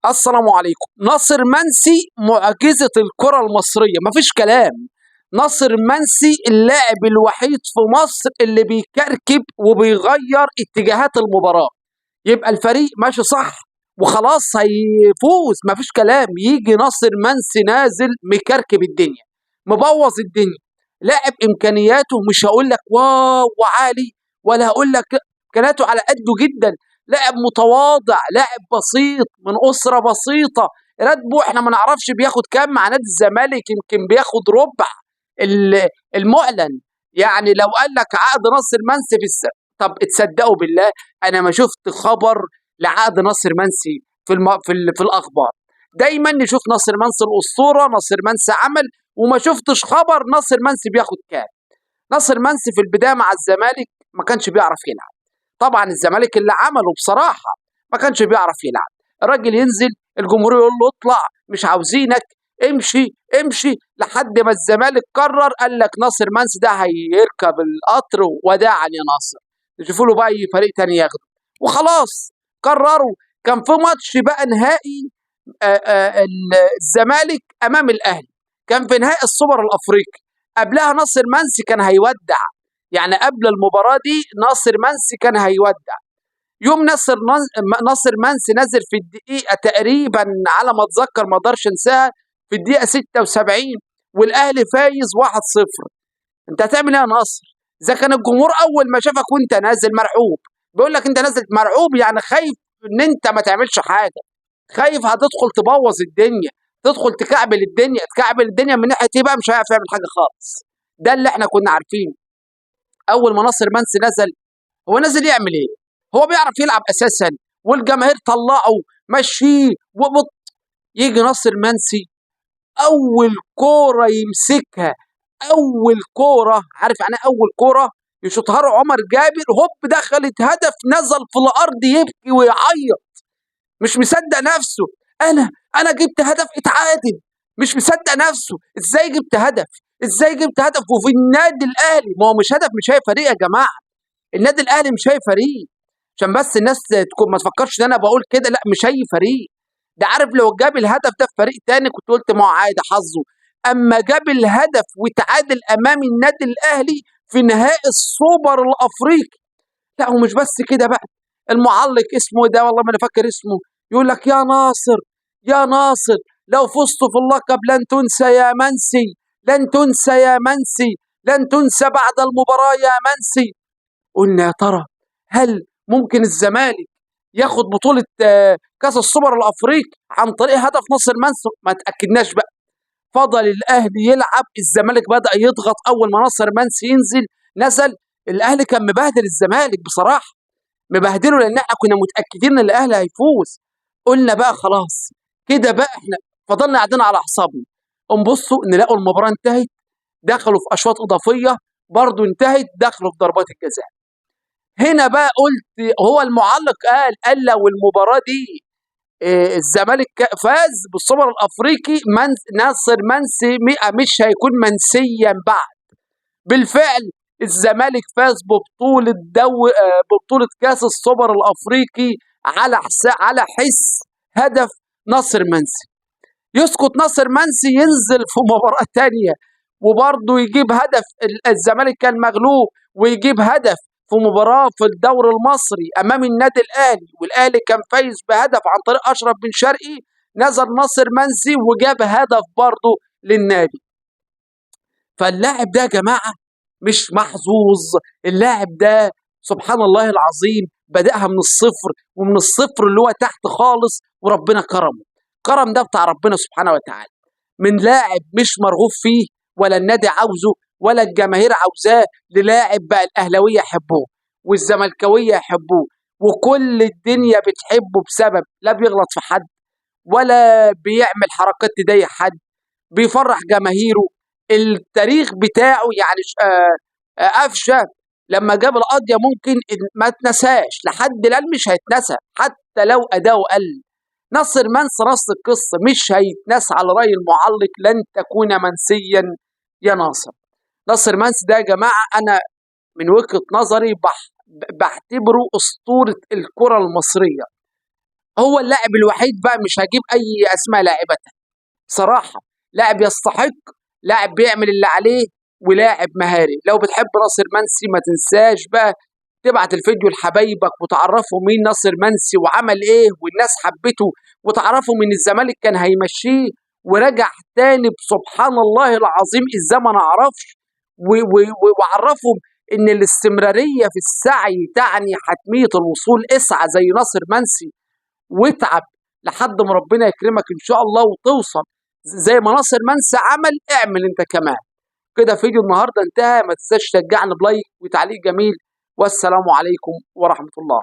السلام عليكم. ناصر منسي معجزة الكرة المصرية، مفيش كلام. ناصر منسي اللاعب الوحيد في مصر اللي بيكركب وبيغير اتجاهات المباراة. يبقى الفريق ماشي صح وخلاص هيفوز، مفيش كلام، يجي ناصر منسي نازل مكركب الدنيا، مبوظ الدنيا. لاعب امكانياته مش هقول لك واو وعالي، ولا هقول لك امكانياته على قده جدا. لاعب متواضع، لاعب بسيط من اسره بسيطه. راتبه احنا ما نعرفش بياخد كام مع نادي الزمالك، يمكن بياخد ربع المعلن. يعني لو قال لك عقد ناصر منسي طب تصدقوا بالله، انا ما شفت خبر لعقد ناصر منسي في الاخبار. دايما نشوف ناصر منسي الاسطوره، ناصر منسي عمل، وما شفتش خبر ناصر منسي بياخد كام. ناصر منسي في البدايه مع الزمالك ما كانش بيعرف يلعب. طبعا الزمالك اللي عمله بصراحه ما كانش بيعرف يلعب. الراجل ينزل، الجمهور يقول له اطلع، مش عاوزينك، امشي امشي، لحد ما الزمالك قرر قال لك ناصر منسي ده هيركب القطر، وداعا يا ناصر، يشوفوا له بقى اي فريق تاني ياخده. وخلاص قرروا. كان في ماتش بقى نهائي الزمالك امام الاهلي، كان في نهائي السوبر الافريقي. قبلها ناصر منسي كان هيودع، يعني قبل المباراه دي ناصر منسي كان هيودع. يوم ناصر منسي نزل في الدقيقه تقريبا، على ما اتذكر ما اقدرش انساها، في الدقيقه 76 والاهلي فايز 1-0. انت هتعمل ايه يا ناصر؟ اذا كان الجمهور اول ما شافك وانت نازل مرعوب، بيقول لك انت نازل مرعوب، يعني خايف ان انت ما تعملش حاجه، خايف هتدخل تبوظ الدنيا، تدخل تكعبل الدنيا من ناحيه ايه بقى؟ مش هيعرف يعمل حاجه خالص. ده اللي احنا كنا عارفينه. اول ما ناصر منسي نزل، هو نزل يعمل ايه؟ هو بيعرف يلعب اساسا؟ والجماهير طلعوا مشيه يجي ناصر منسي اول كوره يمسكها، اول كوره، عارف يعني اول كوره يشوطها له عمر جابر، هوب دخلت هدف، نزل في الارض يبكي ويعيط، مش مصدق نفسه. انا جبت هدف اتعادل، مش مصدق نفسه. ازاي جبت هدف؟ ازاي جبت هدف وفي النادي الاهلي؟ ما هو مش هدف، مش هي فريق يا جماعه. النادي الاهلي مش هي فريق، عشان بس الناس تكون ما تفكرش ان انا بقول كده، لا مش هي فريق. ده عارف لو جاب الهدف ده في فريق تاني كنت قلت ما هو عادي حظه. اما جاب الهدف وتعادل امام النادي الاهلي في نهائي السوبر الافريقي. لا ومش بس كده بقى، المعلق اسمه ده والله ما انا فاكر اسمه، يقول لك يا ناصر، يا ناصر لو فزت في اللقب لن تنسى يا منسي، لن تنسى يا منسي، لن تنسى بعد المباراة يا منسي. قلنا يا ترى هل ممكن الزمالك ياخد بطولة كأس السوبر الأفريقي عن طريق هدف ناصر منسي؟ ما تأكدناش بقى. فضل الأهلي يلعب، الزمالك بدأ يضغط. أول ما ناصر منسي نزل الأهلي كان مبهدل الزمالك بصراحة، مبهدله، لأن احنا كنا متأكدين إن الأهلي هيفوز. قلنا بقى خلاص كده بقى، احنا فضلنا قاعدين على أعصابنا، نبصوا نلاقوا المباراة انتهت، دخلوا في أشواط إضافية برضه انتهت، دخلوا في ضربات الجزاء. هنا بقى قلت، هو المعلق قال لو المباراه دي الزمالك فاز بالسوبر الافريقي ناصر منسي مش هيكون منسيا بعد. بالفعل الزمالك فاز ببطوله كاس السوبر الافريقي على حس هدف ناصر منسي. يسقط ناصر منسي، ينزل في مباراه تانيه وبرضه يجيب هدف. الزمالك كان مغلوب ويجيب هدف في مباراة في الدوري المصري أمام النادي الأهلي، والأهلي كان فايز بهدف عن طريق أشرف بن شرقي، نزل ناصر منسي وجاب هدف برضه للنادي. فاللاعب ده يا جماعة مش محظوظ، اللاعب ده سبحان الله العظيم بدأها من الصفر، ومن الصفر اللي هو تحت خالص، وربنا كرمه. كرم ده بتاع ربنا سبحانه وتعالى، من لاعب مش مرغوب فيه ولا النادي عاوزه ولا الجماهير عاوزاه، للاعب بقى الاهلاويه يحبوه والزملكاويه يحبوه وكل الدنيا بتحبه، بسبب لا بيغلط في حد ولا بيعمل حركات تضايق حد، بيفرح جماهيره. التاريخ بتاعه يعني قفشه لما جاب القضيه ممكن ما تنساش لحد الان، مش هيتنسى حتى لو اداؤه قل. ناصر منسي نص القصه، مش هيتنسى على راي المعلق، لن تكون منسيا يا ناصر. ناصر منسي ده يا جماعه انا من وجهه نظري بعتبره اسطوره الكره المصريه. هو اللاعب الوحيد بقى، مش هجيب اي اسماء لاعبة صراحة. لاعب يستحق، لاعب بيعمل اللي عليه، ولاعب مهاري. لو بتحب ناصر منسي ما تنساش بقى تبعت الفيديو لحبايبك وتعرفوا مين ناصر منسي وعمل ايه والناس حبته، وتعرفوا من الزمالك كان هيمشيه ورجع تاني سبحان الله العظيم ازاي ما نعرفش، وعرفهم ان الاستمرارية في السعي تعني حتمية الوصول. اسعى زي ناصر منسي واتعب لحد ما ربنا يكرمك ان شاء الله وتوصل زي ما ناصر منسي عمل. اعمل انت كمان. كده فيديو النهارده انتهى. ما تنساش تشجعني بلايك وتعليق جميل، والسلام عليكم ورحمة الله.